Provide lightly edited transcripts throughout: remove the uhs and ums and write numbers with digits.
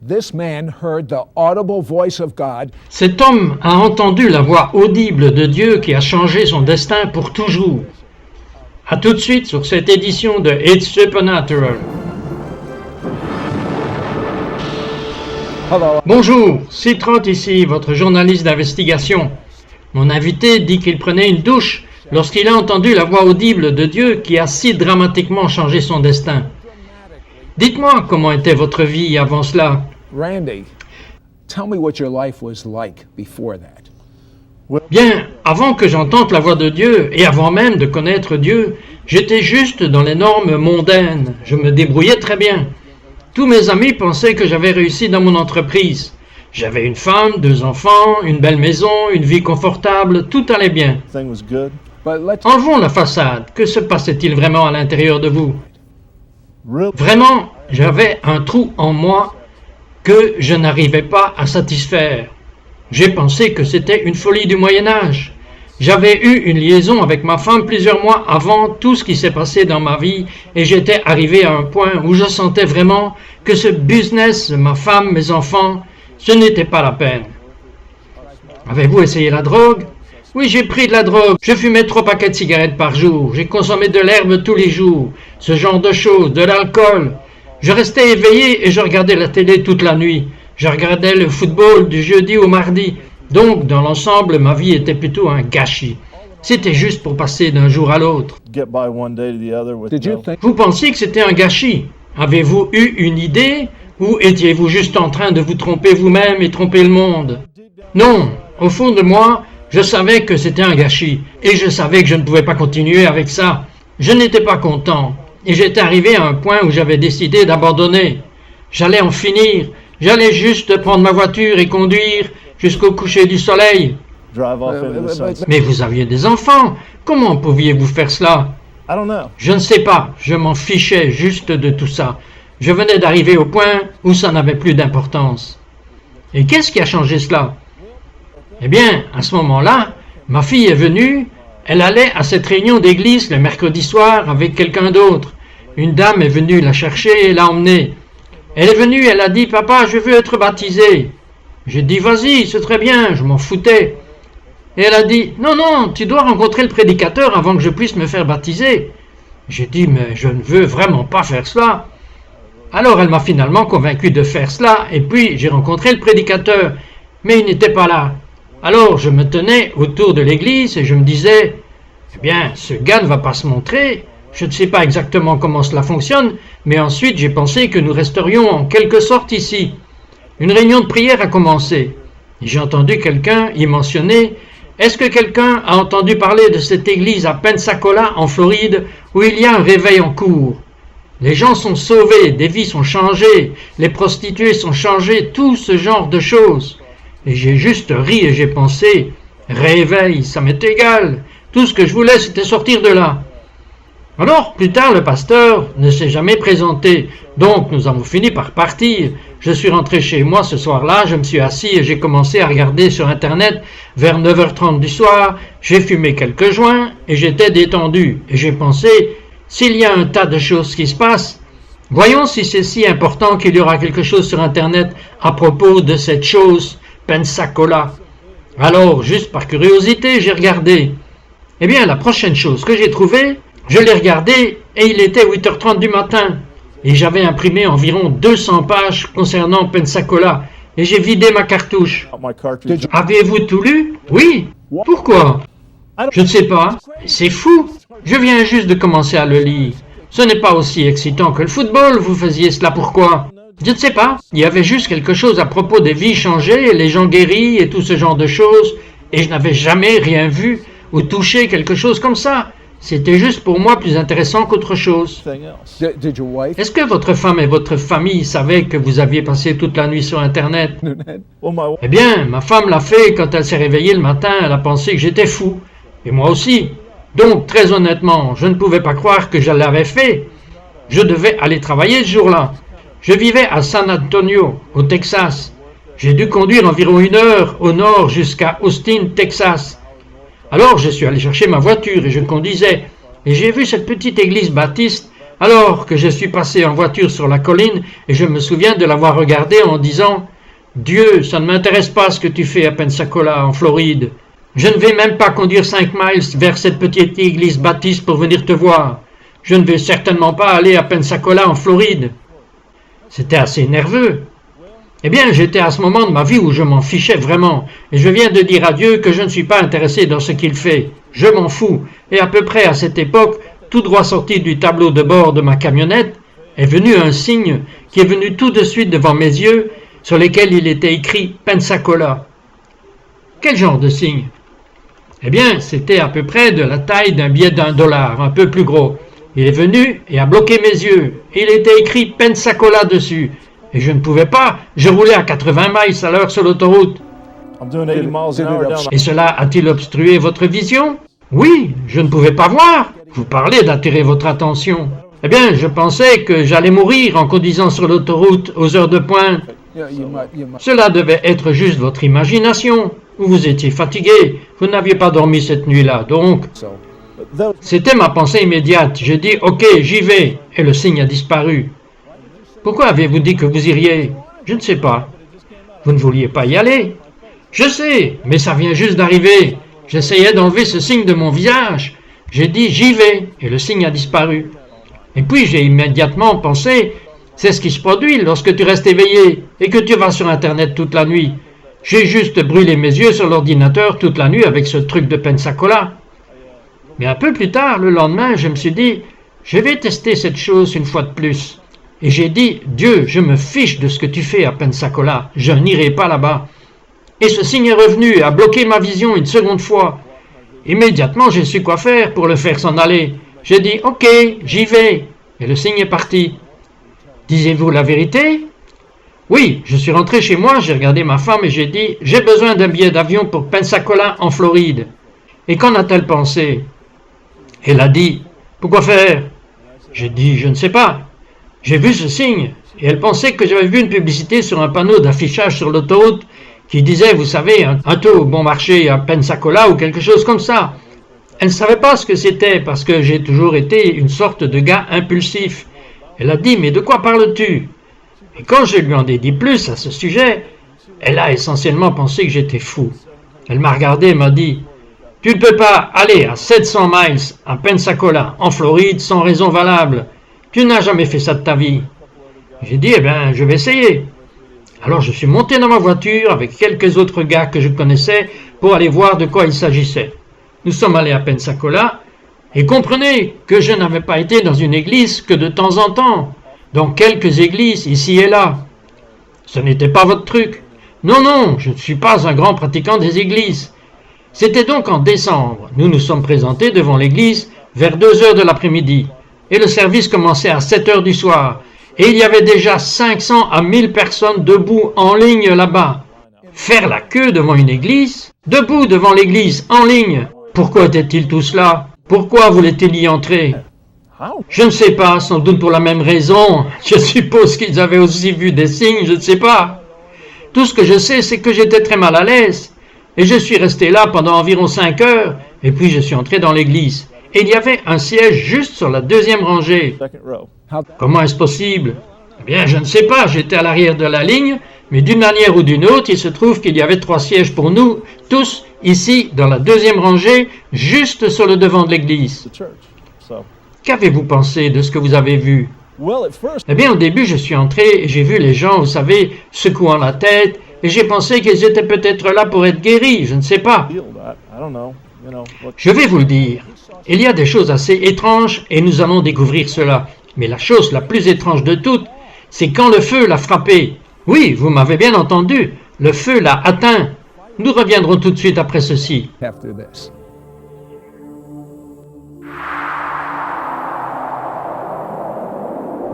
This man heard the audible voice of God. Cet homme a entendu la voix audible de Dieu qui a changé son destin pour toujours. À tout de suite sur cette édition de It's Supernatural. Hello. Bonjour, C30 ici, votre journaliste d'investigation. Mon invité dit qu'il prenait une douche lorsqu'il a entendu la voix audible de Dieu qui a si dramatiquement changé son destin. Dites-moi comment était votre vie avant cela. Randy, tell me what your life was like before that. Bien, avant que j'entende la voix de Dieu et avant même de connaître Dieu, j'étais juste dans les normes mondaines. Je me débrouillais très bien. Tous mes amis pensaient que j'avais réussi dans mon entreprise. J'avais une femme, 2 enfants, une belle maison, une vie confortable, tout allait bien. Thing was good. But let's Enlevons la façade. Que se passait-il vraiment à l'intérieur de vous? Real. Vraiment, j'avais un trou en moi que je n'arrivais pas à satisfaire. J'ai pensé que c'était une folie du Moyen-Âge. J'avais eu une liaison avec ma femme plusieurs mois avant tout ce qui s'est passé dans ma vie et j'étais arrivé à un point où je sentais vraiment que ce business, ma femme, mes enfants, ce n'était pas la peine. Avez-vous essayé la drogue? Oui, j'ai pris de la drogue. Je fumais 3 paquets de cigarettes par jour. J'ai consommé de l'herbe tous les jours. Ce genre de choses, de l'alcool. Je restais éveillé et je regardais la télé toute la nuit. Je regardais le football du jeudi au mardi. Donc, dans l'ensemble, ma vie était plutôt un gâchis. C'était juste pour passer d'un jour à l'autre. Get by one day to the other with Did you no. think Vous pensiez que c'était un gâchis? Avez-vous eu une idée? Ou étiez-vous juste en train de vous tromper vous-même et tromper le monde? Non, au fond de moi, je savais que c'était un gâchis. Et je savais que je ne pouvais pas continuer avec ça. Je n'étais pas content. Et j'étais arrivé à un point où j'avais décidé d'abandonner. J'allais en finir. J'allais juste prendre ma voiture et conduire jusqu'au coucher du soleil. Drive off into the sunset. Mais vous aviez des enfants. Comment pouviez-vous faire cela? I don't know. Je ne sais pas. Je m'en fichais juste de tout ça. Je venais d'arriver au point où ça n'avait plus d'importance. Et qu'est-ce qui a changé cela? Eh bien, à ce moment-là, ma fille est venue. Elle allait à cette réunion d'église le mercredi soir avec quelqu'un d'autre. Une dame est venue la chercher et l'a emmenée. Elle est venue, elle a dit « Papa, je veux être baptisée. » J'ai dit « Vas-y, c'est très bien, je m'en foutais. » Et elle a dit « Non, non, tu dois rencontrer le prédicateur avant que je puisse me faire baptiser. » J'ai dit « Mais je ne veux vraiment pas faire cela. » Alors elle m'a finalement convaincu de faire cela et puis j'ai rencontré le prédicateur. Mais il n'était pas là. Alors je me tenais autour de l'église et je me disais « Eh bien, ce gars ne va pas se montrer. Je ne sais pas exactement comment cela fonctionne, mais ensuite j'ai pensé que nous resterions en quelque sorte ici. » Une réunion de prière a commencé. Et j'ai entendu quelqu'un y mentionner « Est-ce que quelqu'un a entendu parler de cette église à Pensacola, en Floride, où il y a un réveil en cours? Les gens sont sauvés, des vies sont changées, les prostituées sont changées, tout ce genre de choses. » Et j'ai juste ri et j'ai pensé « Réveil, ça m'est égal. Tout ce que je voulais, c'était sortir de là. » Alors, plus tard, le pasteur ne s'est jamais présenté, donc nous avons fini par partir. Je suis rentré chez moi ce soir-là, je me suis assis et j'ai commencé à regarder sur Internet vers 9h30 du soir. J'ai fumé quelques joints et j'étais détendu. Et j'ai pensé, s'il y a un tas de choses qui se passent, voyons si c'est si important qu'il y aura quelque chose sur Internet à propos de cette chose, Pensacola. Alors, juste par curiosité, j'ai regardé. Eh bien, la prochaine chose que j'ai trouvée, je l'ai regardé et il était 8h30 du matin. Et j'avais imprimé environ 200 pages concernant Pensacola. Et j'ai vidé ma cartouche. My cartridge. Avez-vous tout lu? Oui. Pourquoi? Je ne sais pas. C'est fou. Je viens juste de commencer à le lire. Ce n'est pas aussi excitant que le football. Vous faisiez cela pourquoi? Je ne sais pas. Il y avait juste quelque chose à propos des vies changées, les gens guéris et tout ce genre de choses. Et je n'avais jamais rien vu ou touché quelque chose comme ça. C'était juste pour moi plus intéressant qu'autre chose. Thing else. did your wife? Est-ce que votre femme et votre famille savaient que vous aviez passé toute la nuit sur Internet? Well, my Eh bien, ma femme l'a fait quand elle s'est réveillée le matin, elle a pensé que j'étais fou. Et moi aussi. Donc, très honnêtement, je ne pouvais pas croire que je l'avais fait. Je devais aller travailler ce jour-là. Je vivais à San Antonio, au Texas. J'ai dû conduire environ 1 heure au nord jusqu'à Austin, Texas. Alors je suis allé chercher ma voiture et je conduisais. Et j'ai vu cette petite église baptiste Alors que je suis passé en voiture sur la colline et je me souviens de l'avoir regardé en disant « Dieu, ça ne m'intéresse pas ce que tu fais à Pensacola, en Floride. Je ne vais même pas conduire 5 miles vers cette petite église baptiste pour venir te voir. Je ne vais certainement pas aller à Pensacola, en Floride. » C'était assez nerveux. Eh bien, j'étais à ce moment de ma vie où je m'en fichais vraiment, et je viens de dire à Dieu que je ne suis pas intéressé dans ce qu'il fait. Je m'en fous. Et à peu près à cette époque, tout droit sorti du tableau de bord de ma camionnette, est venu un signe qui est venu tout de suite devant mes yeux, sur lesquels il était écrit Pensacola. Quel genre de signe? Eh bien, c'était à peu près de la taille d'un billet d'$1, un peu plus gros. Il est venu et a bloqué mes yeux. Il était écrit Pensacola dessus. Et je ne pouvais pas, je roulais à 80 miles à l'heure sur l'autoroute. I'm doing 80 miles an hour down Et cela a-t-il obstrué votre vision? Oui, je ne pouvais pas voir. Vous parlez d'attirer votre attention. Eh bien, je pensais que j'allais mourir en conduisant sur l'autoroute aux heures de pointe. Yeah, you might. Cela devait être juste votre imagination. Vous étiez fatigué. Vous n'aviez pas dormi cette nuit-là. Donc, So, That- c'était ma pensée immédiate. J'ai dit, ok, j'y vais. Et le signe a disparu. Pourquoi avez-vous dit que vous iriez? Je ne sais pas. Vous ne vouliez pas y aller? Je sais, mais ça vient juste d'arriver. J'essayais d'enlever ce signe de mon visage. J'ai dit, j'y vais. Et le signe a disparu. Et puis j'ai immédiatement pensé, c'est ce qui se produit lorsque tu restes éveillé et que tu vas sur Internet toute la nuit. J'ai juste brûlé mes yeux sur l'ordinateur toute la nuit avec ce truc de Pensacola. Mais un peu plus tard, le lendemain, je me suis dit, je vais tester cette chose une fois de plus. Et j'ai dit, Dieu, je me fiche de ce que tu fais à Pensacola, je n'irai pas là-bas. Et ce signe est revenu et a bloqué ma vision une seconde fois. Immédiatement, j'ai su quoi faire pour le faire s'en aller. J'ai dit, ok, j'y vais. Et le signe est parti. Disiez-vous la vérité? Oui, je suis rentré chez moi, j'ai regardé ma femme et j'ai dit, j'ai besoin d'un billet d'avion pour Pensacola en Floride. Et qu'en a-t-elle pensé? Elle a dit, pourquoi faire? J'ai dit, je ne sais pas. J'ai vu ce signe. Et elle pensait que j'avais vu une publicité sur un panneau d'affichage sur l'autoroute qui disait, vous savez, un taux bon marché à Pensacola ou quelque chose comme ça. Elle ne savait pas ce que c'était parce que j'ai toujours été une sorte de gars impulsif. Elle a dit, mais de quoi parles-tu? Et quand je lui en ai dit plus à ce sujet, elle a essentiellement pensé que j'étais fou. Elle m'a regardé et m'a dit, tu ne peux pas aller à 700 miles à Pensacola, en Floride, sans raison valable. Tu n'as jamais fait ça de ta vie. J'ai dit, eh bien, je vais essayer. Alors je suis monté dans ma voiture avec quelques autres gars que je connaissais pour aller voir de quoi il s'agissait. Nous sommes allés à Pensacola et comprenez que je n'avais pas été dans une église que de temps en temps, dans quelques églises ici et là. Ce n'était pas votre truc. Non, non, je ne suis pas un grand pratiquant des églises. C'était donc en décembre. Nous nous sommes présentés devant l'église vers 2 heures de l'après-midi et le service commençait à 7 heures du soir. Et il y avait déjà 500 à 1000 personnes debout en ligne là-bas. Faire la queue devant une église? Debout devant l'église, en ligne. Pourquoi étaient-ils tous là? Pourquoi voulaient-ils y entrer? How? Je ne sais pas, sans doute pour la même raison. Je suppose qu'ils avaient aussi vu des signes, je ne sais pas. Tout ce que je sais, c'est que j'étais très mal à l'aise. Et je suis resté là pendant environ 5 heures, et puis je suis entré dans l'église. Et il y avait un siège juste sur la 2e rangée. Second row. Comment est-ce possible? Eh bien, je ne sais pas, j'étais à l'arrière de la ligne, mais d'une manière ou d'une autre, il se trouve qu'il y avait 3 sièges pour nous, tous, ici, dans la 2e rangée, juste sur le devant de l'église. The church. So, Qu'avez-vous pensé de ce que vous avez vu? well, at first, Eh bien, au début, je suis entré et j'ai vu les gens, vous savez, secouant la tête, et j'ai pensé qu'ils étaient peut-être là pour être guéris, je ne sais pas. healed. I don't know. You know, what, Je vais vous le dire. Il y a des choses assez étranges et nous allons découvrir cela. Mais la chose la plus étrange de toutes, c'est quand le feu l'a frappé. Oui, vous m'avez bien entendu, le feu l'a atteint. Nous reviendrons tout de suite après ceci. after this.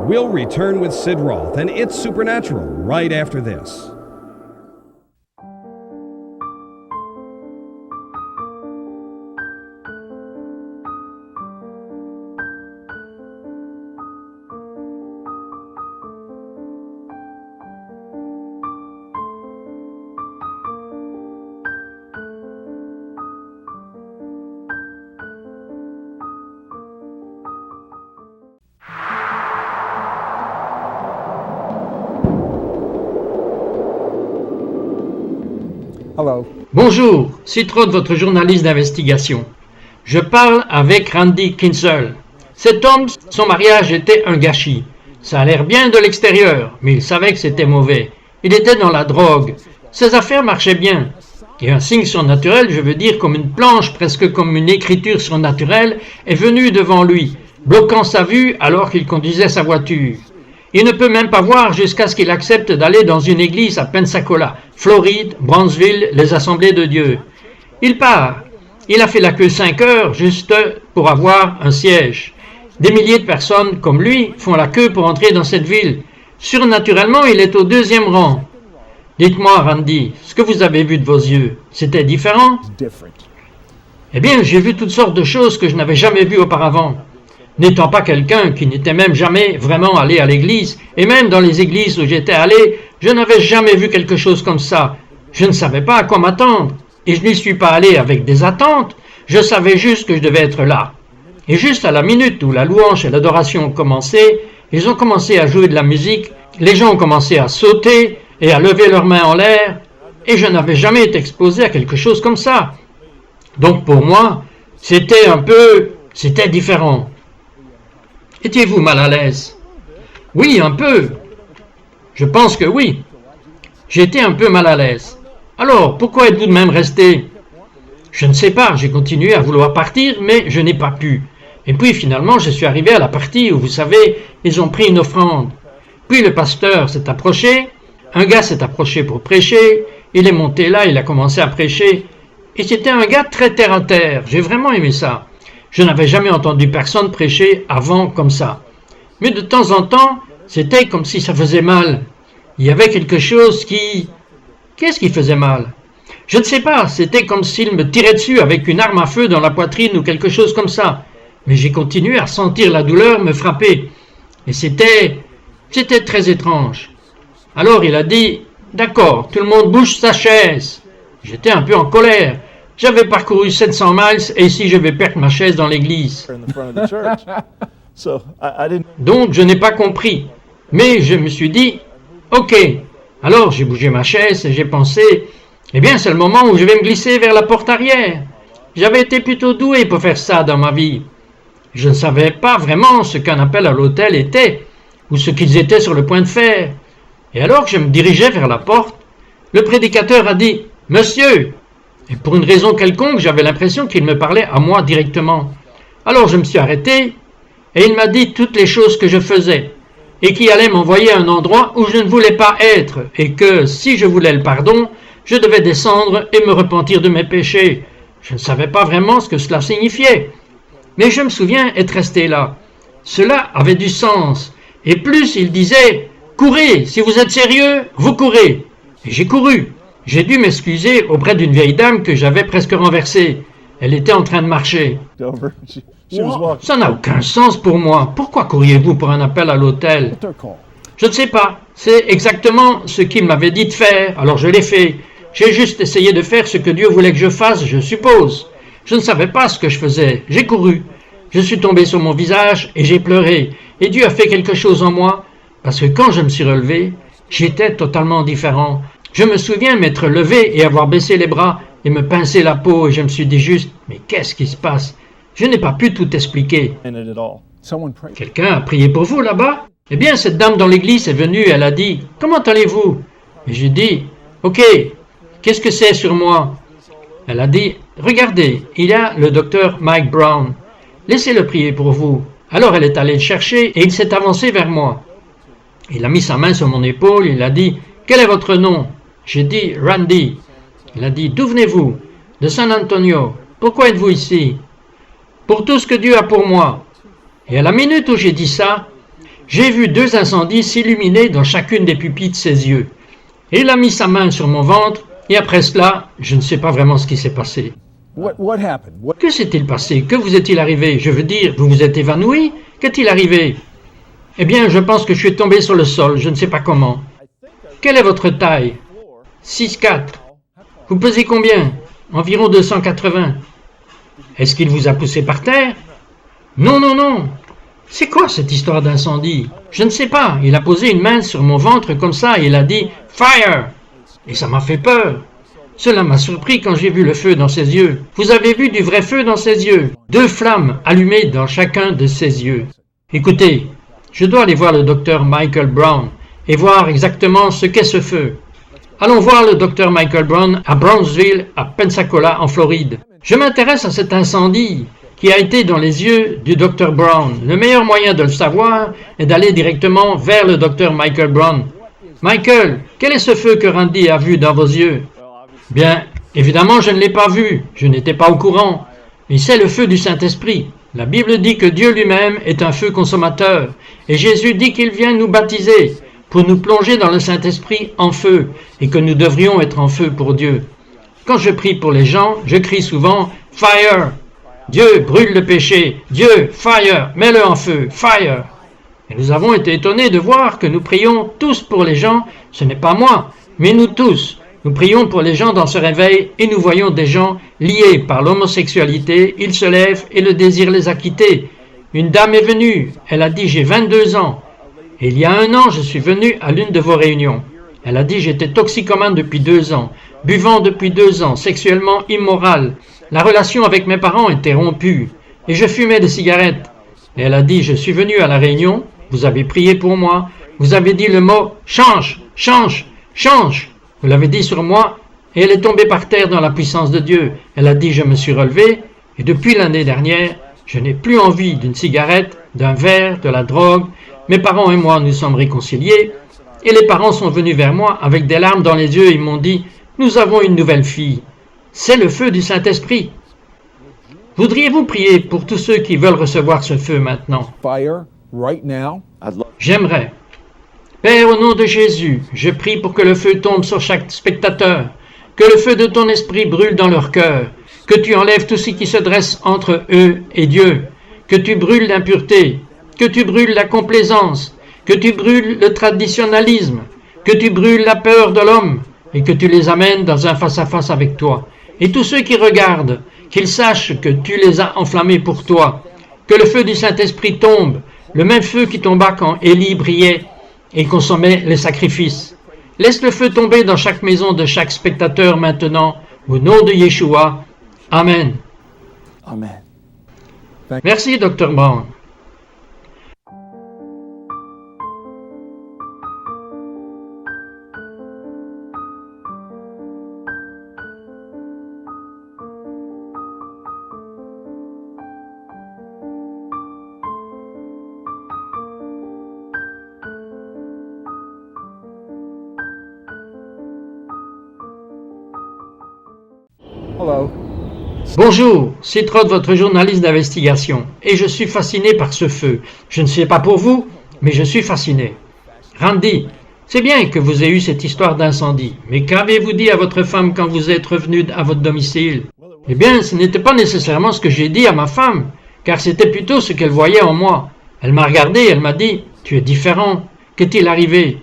We'll return with Sid Roth and It's Supernatural right after this. Hello. Bonjour, Citrode, votre journaliste d'investigation. Je parle avec Randy Kinsel. Cet homme, son mariage était un gâchis. Ça a l'air bien de l'extérieur, mais il savait que c'était mauvais. Il était dans la drogue. Ses affaires marchaient bien. Et un signe surnaturel, je veux dire comme une planche, presque comme une écriture surnaturelle, est venu devant lui, bloquant sa vue alors qu'il conduisait sa voiture. Il ne peut même pas voir jusqu'à ce qu'il accepte d'aller dans une église à Pensacola, Floride, Brownsville, les Assemblées de Dieu. Il part. Il a fait la queue 5 heures juste pour avoir un siège. Des milliers de personnes comme lui font la queue pour entrer dans cette ville. Surnaturellement, il est au 2e rang. Dites-moi, Randy, ce que vous avez vu de vos yeux, c'était différent? Different. Eh bien, j'ai vu toutes sortes de choses que je n'avais jamais vues auparavant. N'étant pas quelqu'un qui n'était même jamais vraiment allé à l'église, et même dans les églises où j'étais allé, je n'avais jamais vu quelque chose comme ça. Je ne savais pas à quoi m'attendre, et je n'y suis pas allé avec des attentes, je savais juste que je devais être là. Et juste à la minute où la louange et l'adoration ont commencé, ils ont commencé à jouer de la musique, les gens ont commencé à sauter et à lever leurs mains en l'air, et je n'avais jamais été exposé à quelque chose comme ça. Donc pour moi, c'était différent. Étiez-vous mal à l'aise? Oui, un peu. Je pense que oui. J'étais un peu mal à l'aise. Alors, pourquoi êtes-vous de même resté? Je ne sais pas, j'ai continué à vouloir partir, mais je n'ai pas pu. Et puis finalement, je suis arrivé à la partie où, vous savez, ils ont pris une offrande. Puis le pasteur s'est approché, un gars s'est approché pour prêcher, il est monté là, il a commencé à prêcher, et c'était un gars très terre à terre, j'ai vraiment aimé ça. Je n'avais jamais entendu personne prêcher avant comme ça. Mais de temps en temps, c'était comme si ça faisait mal. Il y avait quelque chose qui... Qu'est-ce qui faisait mal? Je ne sais pas, c'était comme s'il me tirait dessus avec une arme à feu dans la poitrine ou quelque chose comme ça. Mais j'ai continué à sentir la douleur me frapper. Et c'était très étrange. Alors il a dit, d'accord, tout le monde bouge sa chaise. J'étais un peu en colère. J'avais parcouru 700 miles et ici je vais perdre ma chaise dans l'église. in the front of the church. So I didn't. Donc je n'ai pas compris. Mais je me suis dit, ok. Alors j'ai bougé ma chaise et j'ai pensé, eh bien c'est le moment où je vais me glisser vers la porte arrière. J'avais été plutôt doué pour faire ça dans ma vie. Je ne savais pas vraiment ce qu'un appel à l'autel était, ou ce qu'ils étaient sur le point de faire. Et alors que je me dirigeais vers la porte, le prédicateur a dit « Monsieur !» Et pour une raison quelconque, j'avais l'impression qu'il me parlait à moi directement. Alors je me suis arrêté, et il m'a dit toutes les choses que je faisais, et qu'il allait m'envoyer à un endroit où je ne voulais pas être, et que, si je voulais le pardon, je devais descendre et me repentir de mes péchés. Je ne savais pas vraiment ce que cela signifiait. Mais je me souviens être resté là. Cela avait du sens. Et plus il disait « Courez, si vous êtes sérieux, vous courez ». Et j'ai couru. J'ai dû m'excuser auprès d'une vieille dame que j'avais presque renversée. Elle était en train de marcher. Over. She was walking. Ça n'a aucun sens pour moi. Pourquoi courriez-vous pour un appel à l'hôtel? Altar call. Je ne sais pas. C'est exactement ce qu'il m'avait dit de faire, alors je l'ai fait. J'ai juste essayé de faire ce que Dieu voulait que je fasse, je suppose. Je ne savais pas ce que je faisais. J'ai couru. Je suis tombé sur mon visage et j'ai pleuré. Et Dieu a fait quelque chose en moi, parce que quand je me suis relevé, j'étais totalement différent. Je me souviens m'être levé et avoir baissé les bras et me pincer la peau et je me suis dit juste, mais qu'est-ce qui se passe? Je n'ai pas pu tout expliquer. In it at all. Someone prayed. Quelqu'un a prié pour vous là-bas? Eh bien, cette dame dans l'église est venue, elle a dit, comment allez-vous? Et j'ai dit, ok, qu'est-ce que c'est sur moi? Elle a dit, regardez, il y a le docteur Mike Brown. Laissez-le prier pour vous. Alors elle est allée le chercher et il s'est avancé vers moi. Il a mis sa main sur mon épaule, il a dit, quel est votre nom? J'ai dit, Randy. Il a dit, d'où venez-vous? De San Antonio. Pourquoi êtes-vous ici? Pour tout ce que Dieu a pour moi. Et à la minute où j'ai dit ça, j'ai vu 2 incendies s'illuminer dans chacune des pupilles de ses yeux. Et il a mis sa main sur mon ventre, et après cela, je ne sais pas vraiment ce qui s'est passé. What happened? What? Que s'est-il passé? Que vous est-il arrivé? Je veux dire, vous vous êtes évanoui? Qu'est-il arrivé? Eh bien, je pense que je suis tombé sur le sol, je ne sais pas comment. Quelle est votre taille? 6'4". Vous pesez combien? Environ 280. Est-ce qu'il vous a poussé par terre? Non, non, non. C'est quoi cette histoire d'incendie? Je ne sais pas. Il a posé une main sur mon ventre comme ça et il a dit « Fire !» Et ça m'a fait peur. Cela m'a surpris quand j'ai vu le feu dans ses yeux. Vous avez vu du vrai feu dans ses yeux. 2 flammes allumées dans chacun de ses yeux. Écoutez, je dois aller voir le docteur Michael Brown et voir exactement ce qu'est ce feu. Allons voir le docteur Michael Brown à Brownsville, à Pensacola, en Floride. Je m'intéresse à cet incendie qui a été dans les yeux du docteur Brown. Le meilleur moyen de le savoir est d'aller directement vers le docteur Michael Brown. Michael, quel est ce feu que Randy a vu dans vos yeux? Bien, évidemment, je ne l'ai pas vu. Je n'étais pas au courant. Mais c'est le feu du Saint-Esprit. La Bible dit que Dieu lui-même est un feu consommateur. Et Jésus dit qu'il vient nous baptiser pour nous plonger dans le Saint-Esprit en feu et que nous devrions être en feu pour Dieu. Quand je prie pour les gens, je crie souvent « Fire ». Dieu brûle le péché. Dieu, fire, mets-le en feu, fire. Et nous avons été étonnés de voir que nous prions tous pour les gens. Ce n'est pas moi, mais nous tous. Nous prions pour les gens dans ce réveil et nous voyons des gens liés par l'homosexualité. Ils se lèvent et le désir les a quittés. Une dame est venue. Elle a dit « J'ai 22 ans. Et il y a 1 an, je suis venu à l'une de vos réunions. Elle a dit « J'étais toxicomane depuis 2 ans, buvant depuis 2 ans, sexuellement immoral. La relation avec mes parents était rompue et je fumais des cigarettes. » Et elle a dit « Je suis venu à la réunion, vous avez prié pour moi, vous avez dit le mot « change, change, change ». Vous l'avez dit sur moi et elle est tombée par terre dans la puissance de Dieu. Elle a dit « Je me suis relevé et depuis l'année dernière, je n'ai plus envie d'une cigarette, d'un verre, de la drogue. Mes parents et moi, nous sommes réconciliés. » Et les parents sont venus vers moi avec des larmes dans les yeux et ils m'ont dit « Nous avons une nouvelle fille. » C'est le feu du Saint-Esprit. Voudriez-vous prier pour tous ceux qui veulent recevoir ce feu maintenant? Fire right now. J'aimerais. Père, au nom de Jésus, je prie pour que le feu tombe sur chaque spectateur, que le feu de ton esprit brûle dans leur cœur, que tu enlèves tout ce qui se dresse entre eux et Dieu, que tu brûles l'impureté, que tu brûles la complaisance, que tu brûles le traditionnalisme, que tu brûles la peur de l'homme et que tu les amènes dans un face-à-face avec toi. Et tous ceux qui regardent, qu'ils sachent que tu les as enflammés pour toi, que le feu du Saint-Esprit tombe, le même feu qui tomba quand Élie brillait et consommait les sacrifices. Laisse le feu tomber dans chaque maison de chaque spectateur maintenant, au nom de Yeshua. Amen. Amen. Merci, Dr. Brown. Hello. Bonjour, c'est Trott, votre journaliste d'investigation, et je suis fasciné par ce feu. Je ne sais pas pour vous, mais je suis fasciné. Randy, c'est bien que vous ayez eu cette histoire d'incendie, mais qu'avez-vous dit à votre femme quand vous êtes revenu à votre domicile? Eh bien, ce n'était pas nécessairement ce que j'ai dit à ma femme, car c'était plutôt ce qu'elle voyait en moi. Elle m'a regardé et elle m'a dit « Tu es différent, qu'est-il arrivé ?»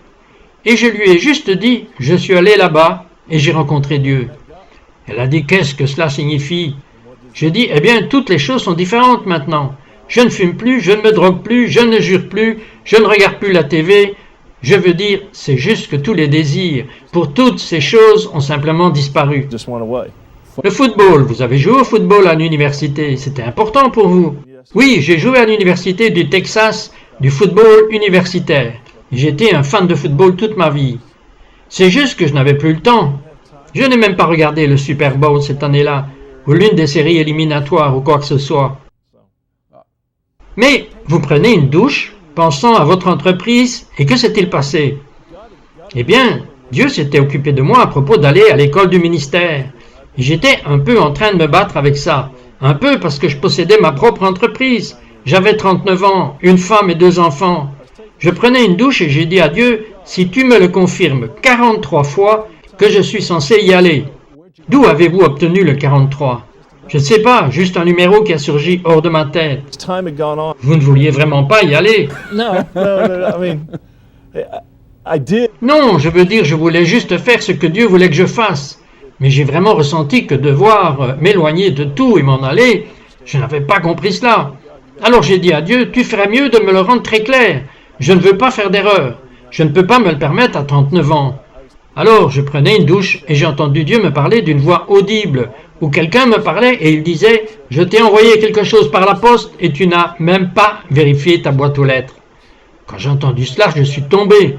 Et je lui ai juste dit « Je suis allé là-bas et j'ai rencontré Dieu. » Elle a dit « Qu'est-ce que cela signifie ?» J'ai dit « Eh bien, toutes les choses sont différentes maintenant. Je ne fume plus, je ne me drogue plus, je ne jure plus, je ne regarde plus la TV. Je veux dire, c'est juste que tous les désirs pour toutes ces choses ont simplement disparu. Just went away. Le football, vous avez joué au football à l'université, c'était important pour vous. Oui, j'ai joué à l'université du Texas, du football universitaire. J'étais un fan de football toute ma vie. C'est juste que je n'avais plus le temps. Je n'ai même pas regardé le Super Bowl cette année-là, ou l'une des séries éliminatoires ou quoi que ce soit. Mais vous prenez une douche, pensant à votre entreprise, et que s'est-il passé? Eh bien, Dieu s'était occupé de moi à propos d'aller à l'école du ministère. Et j'étais un peu en train de me battre avec ça. Un peu parce que je possédais ma propre entreprise. J'avais 39 ans, une femme et 2 enfants. Je prenais une douche et j'ai dit à Dieu, si tu me le confirmes 43 fois, que je suis censé y aller. D'où avez-vous obtenu le 43? Je ne sais pas, juste un numéro qui a surgi hors de ma tête. Time had gone on. Vous ne vouliez vraiment pas y aller? No, I mean, I did. Non, je veux dire, je voulais juste faire ce que Dieu voulait que je fasse. Mais j'ai vraiment ressenti que devoir m'éloigner de tout et m'en aller, je n'avais pas compris cela. Alors j'ai dit à Dieu, tu ferais mieux de me le rendre très clair. Je ne veux pas faire d'erreur. Je ne peux pas me le permettre à 39 ans. Alors je prenais une douche et j'ai entendu Dieu me parler d'une voix audible, où quelqu'un me parlait et il disait « Je t'ai envoyé quelque chose par la poste et tu n'as même pas vérifié ta boîte aux lettres. » Quand j'ai entendu cela, je suis tombé.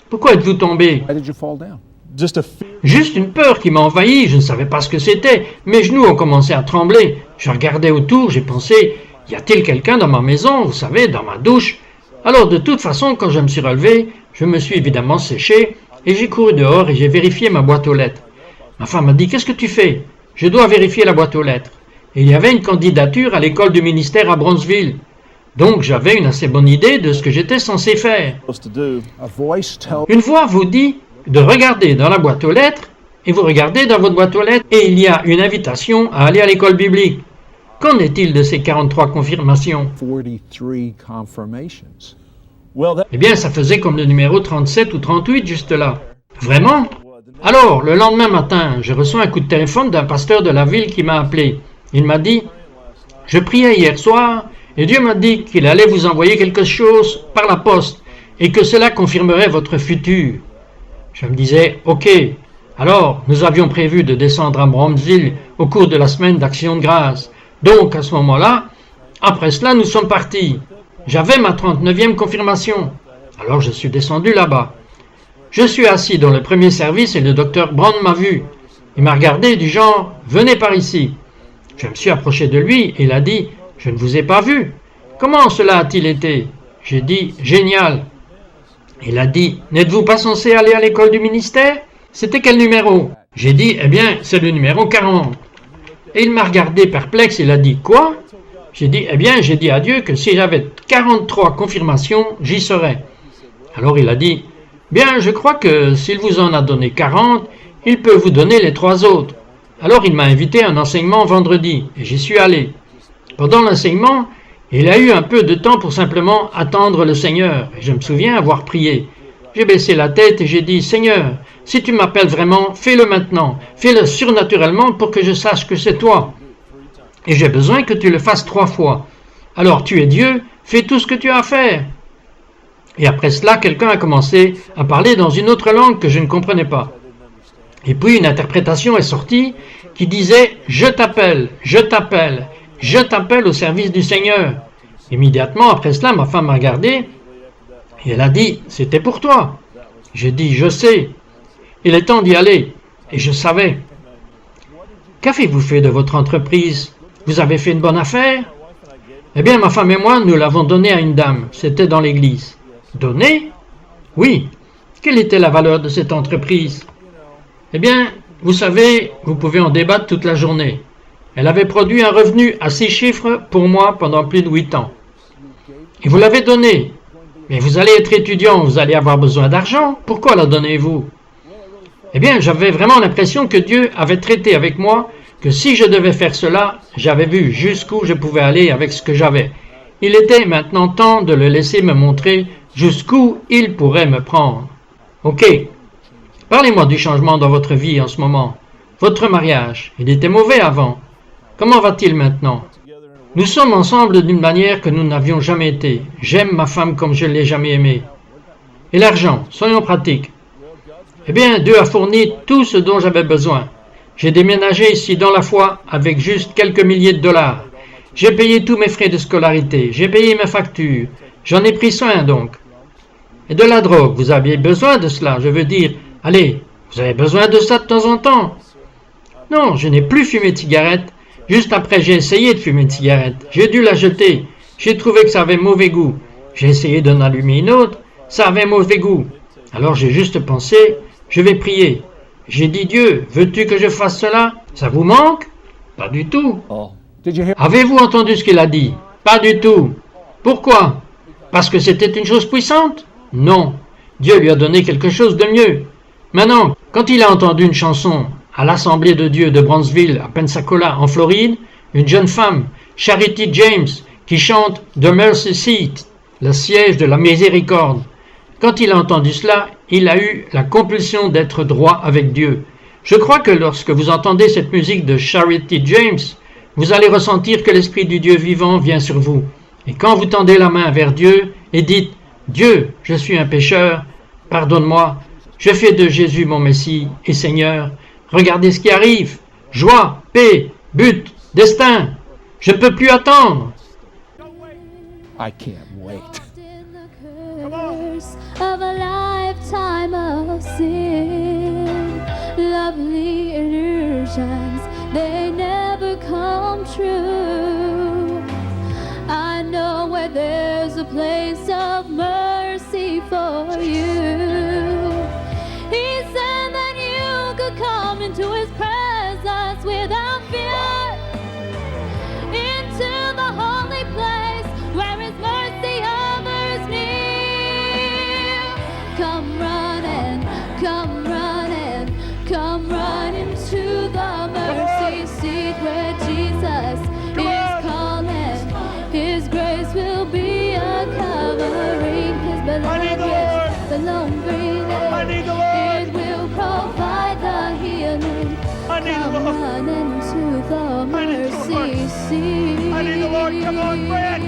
Pourquoi êtes-vous tombé? Why did you fall down? Just a fear. Juste une peur qui m'a envahi, je ne savais pas ce que c'était. Mes genoux ont commencé à trembler. Je regardais autour, j'ai pensé, y a-t-il quelqu'un dans ma maison, vous savez, dans ma douche? Alors de toute façon, quand je me suis relevé, je me suis évidemment séché et j'ai couru dehors et j'ai vérifié ma boîte aux lettres. Ma femme m'a dit, qu'est-ce que tu fais? Je dois vérifier la boîte aux lettres. Et il y avait une candidature à l'école du ministère à Bronzeville. Donc j'avais une assez bonne idée de ce que j'étais censé faire. Supposed to do. A voice tells Une voix vous dit de regarder dans la boîte aux lettres, et vous regardez dans votre boîte aux lettres, et il y a une invitation à aller à l'école biblique. Qu'en est-il de ces 43 confirmations? 43 confirmations. Well, that Eh bien, ça faisait comme le numéro 37 ou 38 juste là. Vraiment? Alors, le lendemain matin, je reçois un coup de téléphone d'un pasteur de la ville qui m'a appelé. Il m'a dit, je priais hier soir, et Dieu m'a dit qu'il allait vous envoyer quelque chose par la poste, et que cela confirmerait votre futur. Je me disais, ok. Alors, nous avions prévu de descendre à Bronzeville au cours de la semaine d'Action de grâce. Donc, à ce moment-là, après cela, nous sommes partis. J'avais ma 39e confirmation. Alors, je suis descendu là-bas. Je suis assis dans le premier service et le docteur Brown m'a vu. Il m'a regardé du genre, venez par ici. Je me suis approché de lui et il a dit, je ne vous ai pas vu. Comment cela a-t-il été? J'ai dit, génial. Il a dit, n'êtes-vous pas censé aller à l'école du ministère? C'était quel numéro? J'ai dit, eh bien, c'est le numéro 40. Et il m'a regardé perplexe, il a dit, quoi? J'ai dit, eh bien, j'ai dit à Dieu que si j'avais 43 confirmations, j'y serais. Alors il a dit, bien, je crois que s'il vous en a donné 40, il peut vous donner les 3 autres. Alors il m'a invité à un enseignement vendredi, et j'y suis allé. Pendant l'enseignement, il a eu un peu de temps pour simplement attendre le Seigneur, et je me souviens avoir prié. J'ai baissé la tête et j'ai dit, Seigneur, si tu m'appelles vraiment, fais-le maintenant, fais-le surnaturellement pour que je sache que c'est toi. Et j'ai besoin que tu le fasses 3 fois. Alors tu es Dieu, fais tout ce que tu as à faire. Et après cela, quelqu'un a commencé à parler dans une autre langue que je ne comprenais pas. Et puis une interprétation est sortie qui disait « Je t'appelle, je t'appelle, je t'appelle au service du Seigneur ». Immédiatement après cela, ma femme m'a regardé et elle a dit « C'était pour toi ». J'ai dit « Je sais, il est temps d'y aller ». Et je savais. Qu'avez-vous fait de votre entreprise? Vous avez fait une bonne affaire? Eh bien, ma femme et moi, nous l'avons donnée à une dame. C'était dans l'église. Donnée? Oui. Quelle était la valeur de cette entreprise? Eh bien, vous savez, vous pouvez en débattre toute la journée. Elle avait produit un revenu à 6 chiffres pour moi pendant plus de 8 ans. Et vous l'avez donnée. Mais vous allez être étudiant, vous allez avoir besoin d'argent. Pourquoi la donnez-vous? Eh bien, j'avais vraiment l'impression que Dieu avait traité avec moi, que si je devais faire cela, j'avais vu jusqu'où je pouvais aller avec ce que j'avais. Il était maintenant temps de le laisser me montrer jusqu'où il pourrait me prendre. Ok. Parlez-moi du changement dans votre vie en ce moment. Votre mariage, il était mauvais avant. Comment va-t-il maintenant? Nous sommes ensemble d'une manière que nous n'avions jamais été. J'aime ma femme comme je ne l'ai jamais aimée. Et l'argent, soyons pratiques. Eh bien, Dieu a fourni tout ce dont j'avais besoin. J'ai déménagé ici dans la foi avec juste quelques milliers de dollars. J'ai payé tous mes frais de scolarité. J'ai payé mes factures. J'en ai pris soin donc. Et de la drogue, vous aviez besoin de cela. Je veux dire, allez, vous avez besoin de ça de temps en temps. Non, je n'ai plus fumé de cigarette. Juste après, j'ai essayé de fumer une cigarette. J'ai dû la jeter. J'ai trouvé que ça avait mauvais goût. J'ai essayé d'en allumer une autre. Ça avait mauvais goût. Alors j'ai juste pensé, je vais prier. J'ai dit, Dieu, veux-tu que je fasse cela? Ça vous manque? Pas du tout. Oh. Did you hear? Avez-vous entendu ce qu'il a dit? Pas du tout. Pourquoi? Parce que c'était une chose puissante? Non. Dieu lui a donné quelque chose de mieux. Maintenant, quand il a entendu une chanson à l'Assemblée de Dieu de Bronzeville, à Pensacola, en Floride, une jeune femme, Charity James, qui chante The Mercy Seat, le siège de la miséricorde. Quand il a entendu cela, il a eu la compulsion d'être droit avec Dieu. Je crois que lorsque vous entendez cette musique de Charity James, vous allez ressentir que l'Esprit du Dieu vivant vient sur vous. Et quand vous tendez la main vers Dieu et dites « Dieu, je suis un pécheur, pardonne-moi », Je fais de Jésus mon Messie et Seigneur. Regardez ce qui arrive. Joie, paix, but, destin. Je ne peux plus attendre. I can't wait. In the curse of a lifetime of sin, lovely illusions, they never come true. I know where there's a place of mercy for you. He said that you could come into His presence without fear, into the holy place where His mercy hovers near. Come running, come running, come running to the mercy seat where Jesus is calling. His grace will be a covering. His beloved, the lone breathing. It will provide the healing. Come running to the mercy seat. I need the Lord. Come on, Brad.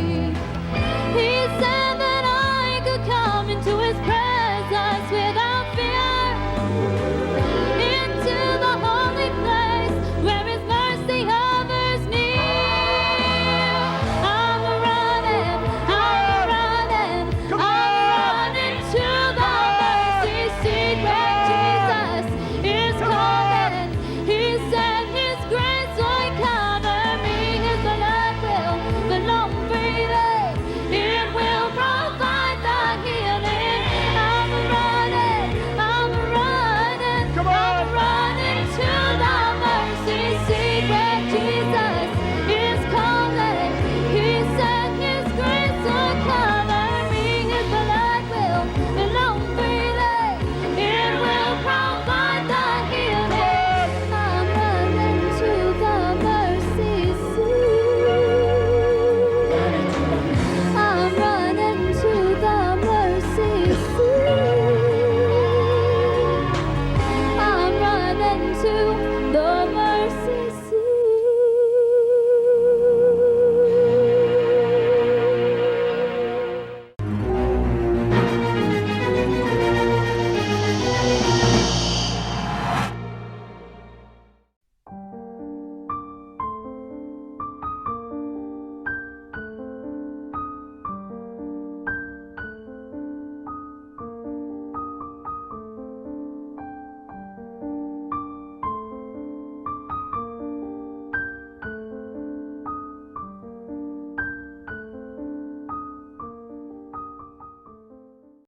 He